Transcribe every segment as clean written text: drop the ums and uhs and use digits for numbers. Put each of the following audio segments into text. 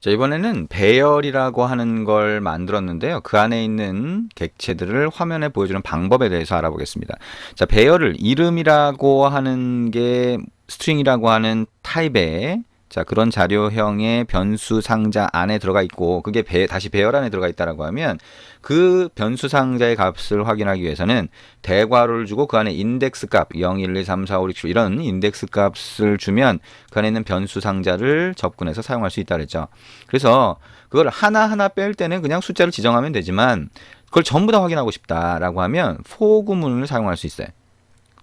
자, 이번에는 배열이라고 하는 걸 만들었는데요. 그 안에 있는 객체들을 화면에 보여주는 방법에 대해서 알아보겠습니다. 자, 배열을 이름이라고 하는 게 스트링이라고 하는 타입의 자, 그런 자료형의 변수 상자 안에 들어가 있고 그게 다시 배열 안에 들어가 있다라고 하면 그 변수 상자의 값을 확인하기 위해서는 대괄호를 주고 그 안에 인덱스 값 0, 1, 2, 3, 4, 5, 6, 7 이런 인덱스 값을 주면 그 안에 있는 변수 상자를 접근해서 사용할 수 있다 그랬죠. 그래서 그걸 하나하나 뺄 때는 그냥 숫자를 지정하면 되지만 그걸 전부 다 확인하고 싶다라고 하면 for 구문을 사용할 수 있어요.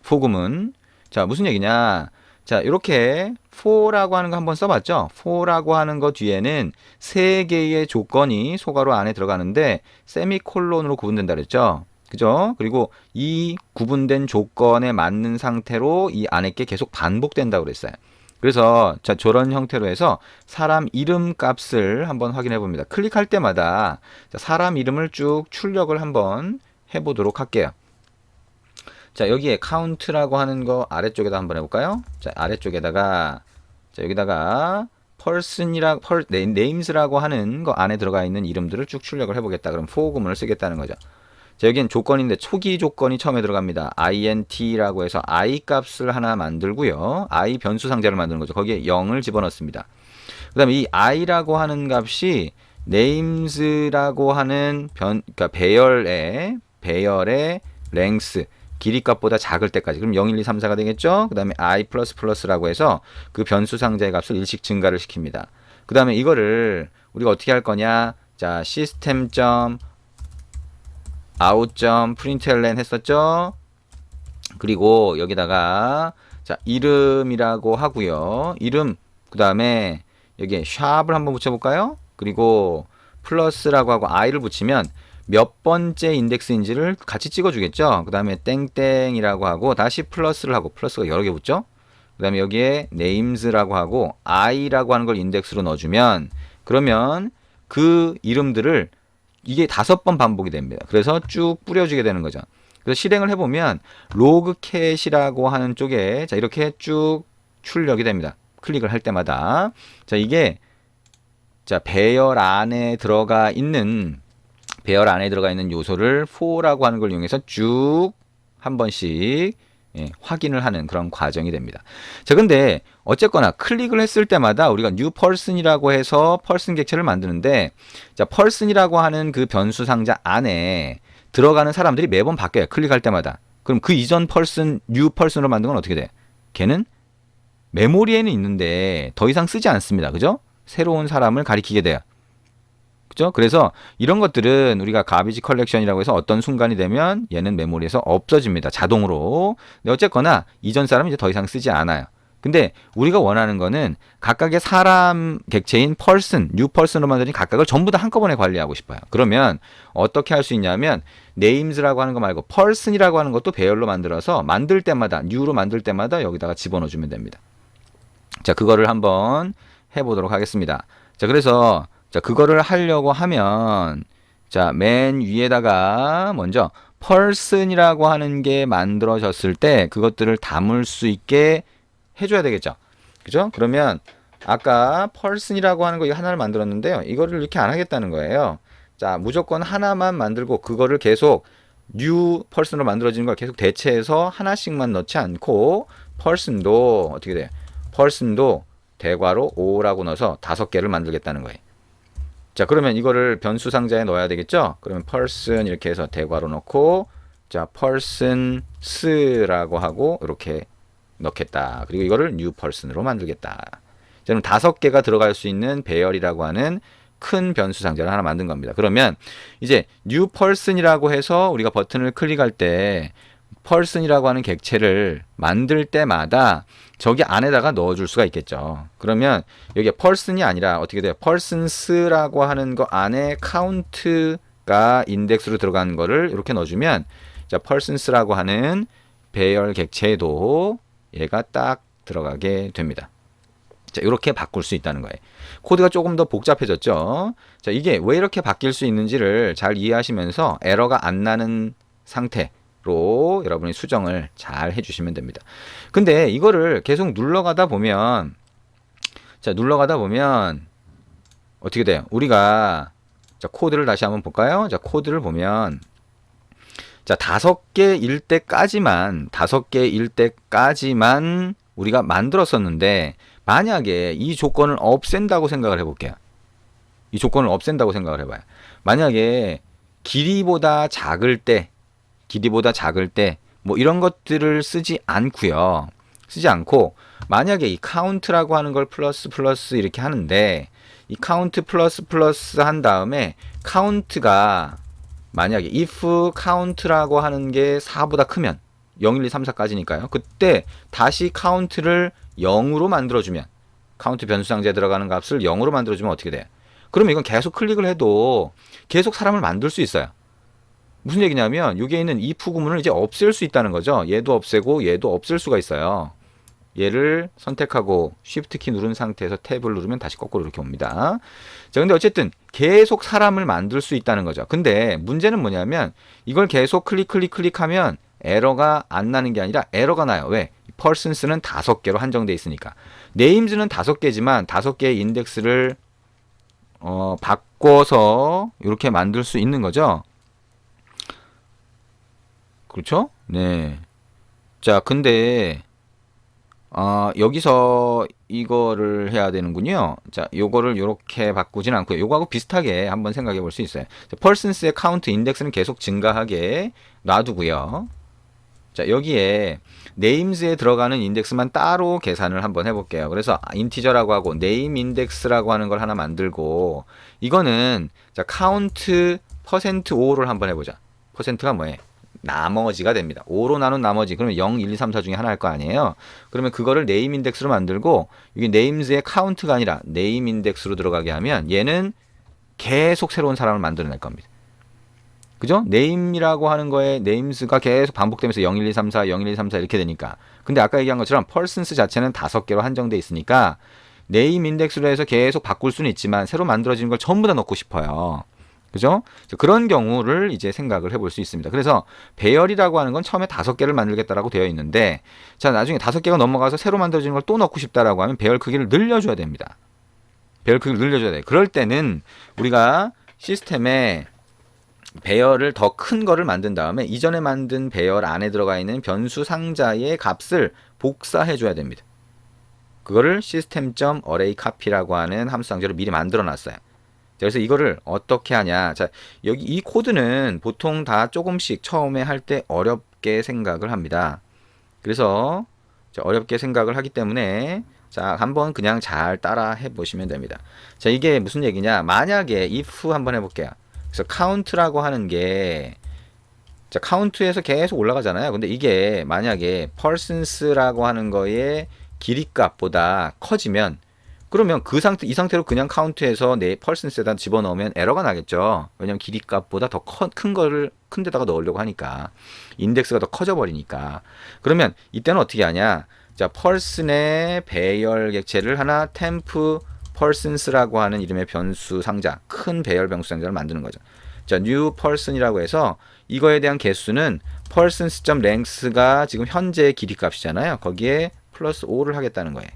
for 구문. 자, 무슨 얘기냐? 자, 이렇게 for라고 하는 거 한번 써봤죠? for라고 하는 거 뒤에는 세 개의 조건이 소괄호 안에 들어가는데 세미콜론으로 구분된다 그랬죠? 그죠? 그리고 이 구분된 조건에 맞는 상태로 이 안에 게 계속 반복된다고 그랬어요. 그래서 자, 저런 형태로 해서 사람 이름 값을 한번 확인해 봅니다. 클릭할 때마다 사람 이름을 쭉 출력을 한번 해보도록 할게요. 자, 여기에 count라고 하는 거 아래쪽에다 한번 해볼까요? 자, 아래쪽에다가 자, 여기다가 names라고 하는 거 안에 들어가 있는 이름들을 쭉 출력을 해보겠다. 그럼 for 구문을 쓰겠다는 거죠. 자, 여기는 조건인데 초기 조건이 처음에 들어갑니다. int라고 해서 i 값을 하나 만들고요. i 변수 상자를 만드는 거죠. 거기에 0을 집어넣습니다. 그 다음에 이 i라고 하는 값이 names라고 하는 그러니까 배열의 length 길이 값보다 작을 때까지 그럼 0, 1, 2, 3, 4가 되겠죠. 그 다음에 i++라고 해서 그 변수 상자의 값을 일씩 증가를 시킵니다. 그 다음에 이거를 우리가 어떻게 할 거냐. 자, system.out.println 했었죠. 그리고 여기다가 자, 이름이라고 하고요. 이름 그 다음에 여기에 샵을 한번 붙여볼까요? 그리고 플러스라고 하고 i를 붙이면 몇 번째 인덱스인지를 같이 찍어주겠죠. 그 다음에 땡땡이라고 하고 다시 플러스를 하고 플러스가 여러 개 붙죠. 그 다음에 여기에 names라고 하고 i라고 하는 걸 인덱스로 넣어주면 그러면 그 이름들을 이게 5번 반복이 됩니다. 그래서 쭉 뿌려주게 되는 거죠. 그래서 실행을 해보면 로그캣이라고 하는 쪽에 자 이렇게 쭉 출력이 됩니다. 클릭을 할 때마다 자 이게 자 배열 안에 들어가 있는 요소를 for라고 하는 걸 이용해서 쭉 한 번씩 확인을 하는 그런 과정이 됩니다. 자, 근데 어쨌거나 클릭을 했을 때마다 우리가 new person이라고 해서 person 객체를 만드는데 자, person이라고 하는 그 변수 상자 안에 들어가는 사람들이 매번 바뀌어요. 클릭할 때마다. 그럼 그 이전 person, new person으로 만든 건 어떻게 돼? 걔는 메모리에는 있는데 더 이상 쓰지 않습니다. 그죠? 새로운 사람을 가리키게 돼요. 그죠? 그래서 이런 것들은 우리가 가비지 컬렉션이라고 해서 어떤 순간이 되면 얘는 메모리에서 없어집니다. 자동으로. 근데 어쨌거나 이전 사람은 이제 더 이상 쓰지 않아요. 근데 우리가 원하는 거는 각각의 사람 객체인 person, new person으로 만든 각각을 전부 다 한꺼번에 관리하고 싶어요. 그러면 어떻게 할 수 있냐면 names라고 하는 거 말고 person이라고 하는 것도 배열로 만들어서 만들 때마다 new로 만들 때마다 여기다가 집어넣어 주면 됩니다. 자, 그거를 한번 해보도록 하겠습니다. 자, 그래서 자, 그거를 하려고 하면 자, 맨 위에다가 먼저 person이라고 하는 게 만들어졌을 때 그것들을 담을 수 있게 해줘야 되겠죠. 그죠? 그러면 아까 person이라고 하는 거 이거 하나를 만들었는데요. 이거를 이렇게 안 하겠다는 거예요. 자, 무조건 하나만 만들고 그거를 계속 new person으로 만들어지는 걸 계속 대체해서 하나씩만 넣지 않고 person도 어떻게 돼? person도 대괄호 5라고 넣어서 5개를 만들겠다는 거예요. 자, 그러면 이거를 변수 상자에 넣어야 되겠죠? 그러면 person 이렇게 해서 대괄호 넣고 자, persons라고 하고 이렇게 넣겠다. 그리고 이거를 new person으로 만들겠다. 자, 그럼 5개가 들어갈 수 있는 배열이라고 하는 큰 변수 상자를 하나 만든 겁니다. 그러면 이제 new person이라고 해서 우리가 버튼을 클릭할 때 person이라고 하는 객체를 만들 때마다 저기 안에다가 넣어줄 수가 있겠죠. 그러면 여기에 person이 아니라 어떻게 돼요? persons라고 하는 거 안에 count가 인덱스로 들어간 거를 이렇게 넣어주면 자, persons라고 하는 배열 객체도 얘가 딱 들어가게 됩니다. 자, 이렇게 바꿀 수 있다는 거예요. 코드가 조금 더 복잡해졌죠. 자, 이게 왜 이렇게 바뀔 수 있는지를 잘 이해하시면서 에러가 안 나는 상태로 여러분이 수정을 잘 해주시면 됩니다. 근데 이거를 계속 눌러가다 보면 자, 눌러가다 보면 어떻게 돼요? 우리가 자, 코드를 다시 한번 볼까요? 자, 코드를 보면 자, 5개일 때까지만 우리가 만들었었는데 만약에 이 조건을 없앤다고 생각을 해볼게요. 이 조건을 없앤다고 생각을 해봐요. 만약에 길이보다 작을 때, 뭐 이런 것들을 쓰지 않고요. 쓰지 않고 만약에 이 카운트라고 하는 걸 플러스 플러스 이렇게 하는데 이 카운트 플러스 플러스 한 다음에 카운트가 만약에 if count라고 하는 게 4보다 크면 0, 1, 2, 3, 4까지니까요. 그때 다시 카운트를 0으로 만들어주면 카운트 변수상자에 들어가는 값을 0으로 만들어주면 어떻게 돼요? 그러면 이건 계속 클릭을 해도 계속 사람을 만들 수 있어요. 무슨 얘기냐면 여기에 있는 if 구문을 이제 없앨 수 있다는 거죠. 얘도 없애고 얘도 없앨 수가 있어요. 얘를 선택하고 Shift 키 누른 상태에서 탭을 누르면 다시 거꾸로 이렇게 옵니다. 자, 근데 어쨌든 계속 사람을 만들 수 있다는 거죠. 근데 문제는 뭐냐면 이걸 계속 클릭하면 에러가 안 나는 게 아니라 에러가 나요. 왜? persons는 5개로 한정돼 있으니까. names는 5개지만 5개의 인덱스를 바꿔서 이렇게 만들 수 있는 거죠. 그렇죠? 네. 자, 근데 여기서 이거를 해야 되는군요. 자, 요거를 요렇게 바꾸진 않고요. 요거하고 비슷하게 한번 생각해 볼 수 있어요. 자, persons의 카운트 인덱스는 계속 증가하게 놔두고요. 자, 여기에 names에 들어가는 인덱스만 따로 계산을 한번 해볼게요. 그래서 인티저라고 하고 name index라고 하는 걸 하나 만들고 이거는 자, count %5를 한번 해보자. 퍼센트가 뭐예요? 나머지가 됩니다. 5로 나눈 나머지. 그러면 0, 1, 2, 3, 4 중에 하나일 거 아니에요. 그러면 그거를 네임 인덱스로 만들고 이게 names의 카운트가 아니라 네임 인덱스로 들어가게 하면 얘는 계속 새로운 사람을 만들어낼 겁니다. 그죠? name이라고 하는 거에 names가 계속 반복되면서 0, 1, 2, 3, 4, 0, 1, 2, 3, 4 이렇게 되니까. 근데 아까 얘기한 것처럼 persons 자체는 5개로 한정돼 있으니까 name 인덱스로 해서 계속 바꿀 수는 있지만 새로 만들어지는 걸 전부 다 넣고 싶어요. 그죠? 그런 경우를 이제 생각을 해볼 수 있습니다. 그래서 배열이라고 하는 건 처음에 5개를 만들겠다라고 되어 있는데 자, 나중에 5개가 넘어가서 새로 만들어지는 걸 또 넣고 싶다라고 하면 배열 크기를 늘려줘야 됩니다. 배열 크기를 늘려줘야 돼요. 그럴 때는 우리가 시스템에 배열을 더 큰 거를 만든 다음에 이전에 만든 배열 안에 들어가 있는 변수 상자의 값을 복사해 줘야 됩니다. 그거를 system.array copy라고 하는 함수 상자로 미리 만들어 놨어요. 그래서 이거를 어떻게 하냐. 자, 여기 이 코드는 보통 다 조금씩 처음에 할 때 어렵게 생각을 합니다. 그래서 어렵게 생각을 하기 때문에 자, 한번 그냥 잘 따라 해 보시면 됩니다. 자, 이게 무슨 얘기냐? 만약에 if 한번 해 볼게요. 그래서 count라고 하는 게 자, count에서 계속 올라가잖아요. 근데 이게 만약에 persons라고 하는 거의 길이 값보다 커지면 그러면 이 상태로 그냥 카운트해서 내 persons에다 집어넣으면 에러가 나겠죠. 왜냐면 길이 값보다 더 큰 거를 큰 데다가 넣으려고 하니까 인덱스가 더 커져 버리니까. 그러면 이때는 어떻게 하냐? 자, person의 배열 객체를 하나 temp persons라고 하는 이름의 변수 상자, 큰 배열 변수 상자를 만드는 거죠. 자, new person이라고 해서 이거에 대한 개수는 persons.length가 지금 현재 길이 값이잖아요. 거기에 플러스 5를 하겠다는 거예요.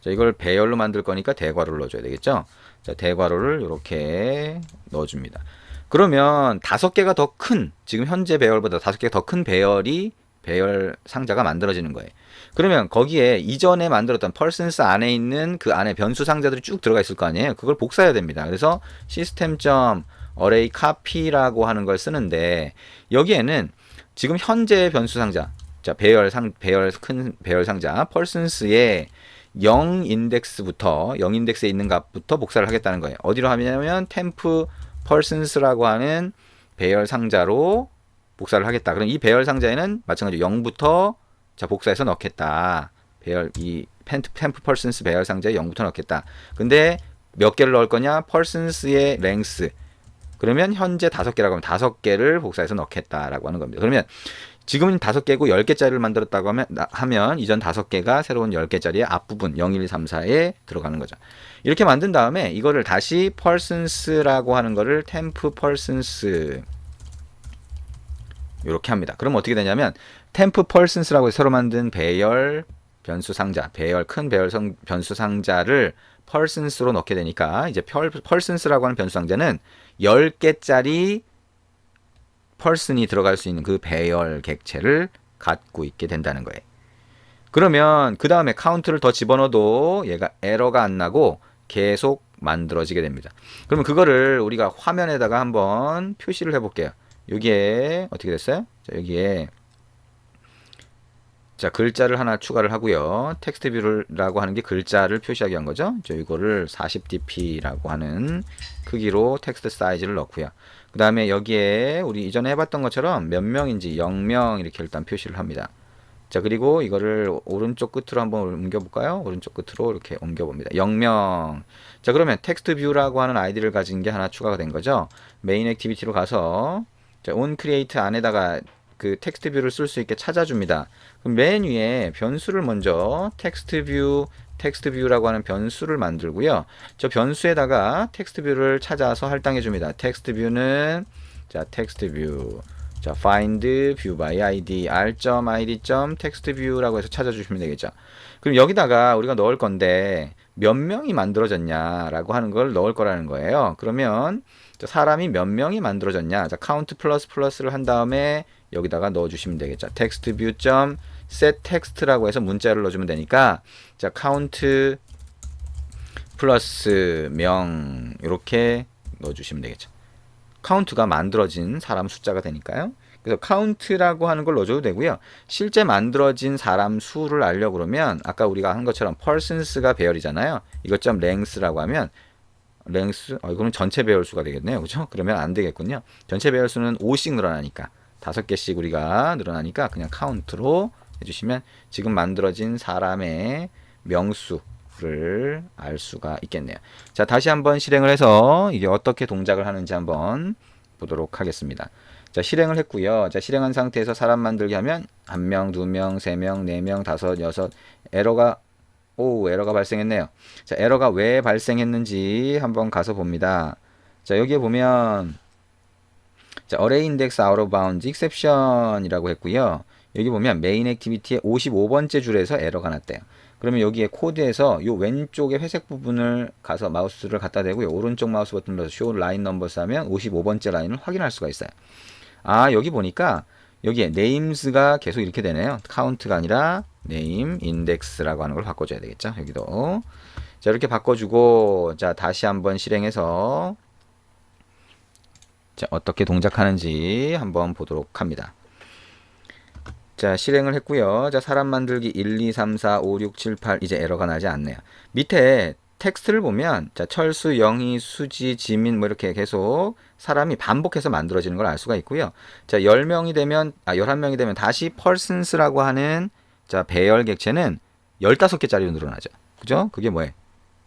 자, 이걸 배열로 만들 거니까 대괄호를 넣어줘야 되겠죠. 자, 대괄호를 이렇게 넣어줍니다. 그러면 5개가 더 큰, 지금 현재 배열보다 5개가 더 큰 배열 상자가 만들어지는 거예요. 그러면 거기에 이전에 만들었던 persons 안에 있는 그 안에 변수 상자들이 쭉 들어가 있을 거 아니에요. 그걸 복사해야 됩니다. 그래서 system.array copy라고 하는 걸 쓰는데 여기에는 지금 현재 변수 상자, 자, 큰 배열 상자 persons의 0 인덱스에 있는 값부터 복사를 하겠다는 거예요. 어디로 하냐면 temp persons라고 하는 배열 상자로 복사를 하겠다. 그럼 이 배열 상자에는 마찬가지로 0부터 자, 복사해서 넣겠다. 이 temp persons 배열 상자에 0부터 넣겠다. 근데 몇 개를 넣을 거냐? persons의 length. 그러면 현재 5개라고 하면 5개를 복사해서 넣겠다라고 하는 겁니다. 그러면 지금은 5개고 10개짜리를 만들었다고 하면 이전 5개가 새로운 10개짜리의 앞부분 0, 1, 2, 3, 4에 들어가는 거죠. 이렇게 만든 다음에 이거를 다시 persons라고 하는 거를 temp persons 이렇게 합니다. 그럼 어떻게 되냐면 temp persons라고 새로 만든 배열 변수 상자, 큰 배열 변수 상자를 persons로 넣게 되니까 이제 persons라고 하는 변수 상자는 10개짜리 person이 들어갈 수 있는 그 배열 객체를 갖고 있게 된다는 거예요. 그러면 그 다음에 카운트를 더 집어넣어도 얘가 에러가 안 나고 계속 만들어지게 됩니다. 그러면 그거를 우리가 화면에다가 한번 표시를 해볼게요. 여기에 어떻게 됐어요? 자, 여기에 자, 글자를 하나 추가를 하고요. 텍스트 뷰라고 하는 게 글자를 표시하기 위한 거죠. 저 이거를 40dp라고 하는 크기로 텍스트 사이즈를 넣고요. 그 다음에 여기에 우리 이전에 해봤던 것처럼 몇 명인지 0명 이렇게 일단 표시를 합니다. 자, 그리고 이거를 오른쪽 끝으로 한번 옮겨볼까요? 오른쪽 끝으로 이렇게 옮겨봅니다. 0명. 자, 그러면 텍스트 뷰라고 하는 아이디를 가진 게 하나 추가가 된 거죠. 메인 액티비티로 가서 자, on create 안에다가 그 텍스트 뷰를 쓸 수 있게 찾아줍니다. 그럼 맨 위에 변수를 먼저 텍스트 뷰라고 하는 변수를 만들고요. 저 변수에다가 텍스트 뷰를 찾아서 할당해 줍니다. 텍스트 뷰는 자, 텍스트 뷰 자, find view by id r.id text view라고 해서 찾아주시면 되겠죠. 그럼 여기다가 우리가 넣을 건데 몇 명이 만들어졌냐라고 하는 걸 넣을 거라는 거예요. 그러면 사람이 몇 명이 만들어졌냐? 자, count 플러스를 한 다음에 여기다가 넣어주시면 되겠죠. text view set text라고 해서 문자를 넣어주면 되니까 자, count 플러스 명 이렇게 넣어주시면 되겠죠. 카운트가 만들어진 사람 숫자가 되니까요. 그래서 카운트라고 하는 걸 넣어줘도 되고요. 실제 만들어진 사람 수를 알려고 그러면 아까 우리가 한 것처럼 persons가 배열이잖아요. 이것 점 length라고 하면 length, 이거는 전체 배열수가 되겠네요. 그죠? 그러면 안 되겠군요. 전체 배열수는 5씩 늘어나니까 5개씩 우리가 늘어나니까 그냥 카운트로 해주시면 지금 만들어진 사람의 명수를 알 수가 있겠네요. 자, 다시 한번 실행을 해서 이게 어떻게 동작을 하는지 한번 보도록 하겠습니다. 자, 실행을 했고요. 자, 실행한 상태에서 사람 만들기 하면 1명, 2명, 3명, 4명, 5, 6 에러가 발생했네요. 자, 에러가 왜 발생했는지 한번 가서 봅니다. 자, 여기에 보면 자, array index out of bounds exception이라고 했고요. 여기 보면 메인 액티비티의 55번째 줄에서 에러가 났대요. 그러면 여기에 코드에서 요 왼쪽에 회색 부분을 가서 마우스를 갖다 대고요. 오른쪽 마우스 버튼을 눌러서 show line numbers 하면 55번째 라인을 확인할 수가 있어요. 아, 여기 보니까 여기에 names가 계속 이렇게 되네요. count가 아니라 name index라고 하는 걸 바꿔줘야 되겠죠. 여기도. 자, 이렇게 바꿔주고 자, 다시 한번 실행해서 자, 어떻게 동작하는지 한번 보도록 합니다. 자, 실행을 했고요. 자, 사람 만들기 1, 2, 3, 4, 5, 6, 7, 8 이제 에러가 나지 않네요. 밑에 텍스트를 보면 자, 철수, 영희, 수지, 지민 뭐 이렇게 계속 사람이 반복해서 만들어지는 걸 알 수가 있고요. 자, 11명이 되면 다시 persons라고 하는 자, 배열 객체는 15개짜리로 늘어나죠. 그죠? 그게 뭐예요?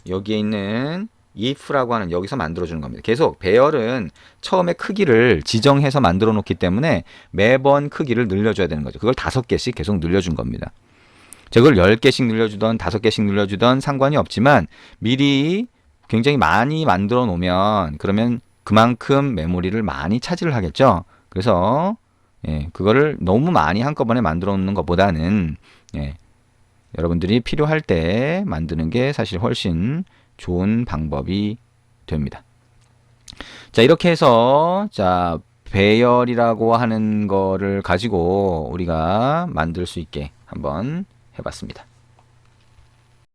여기에 있는 if라고 하는 여기서 만들어주는 겁니다. 계속 배열은 처음에 크기를 지정해서 만들어 놓기 때문에 매번 크기를 늘려줘야 되는 거죠. 그걸 5개씩 계속 늘려준 겁니다. 자, 그걸 10개씩 늘려주던 5개씩 늘려주던 상관이 없지만 미리 굉장히 많이 만들어 놓으면 그러면 그만큼 메모리를 많이 차지를 하겠죠. 그래서 그거를 너무 많이 한꺼번에 만들어 놓는 것보다는 여러분들이 필요할 때 만드는 게 사실 훨씬 좋은 방법이 됩니다. 자, 이렇게 해서 자, 배열이라고 하는 거를 가지고 우리가 만들 수 있게 한번 해봤습니다.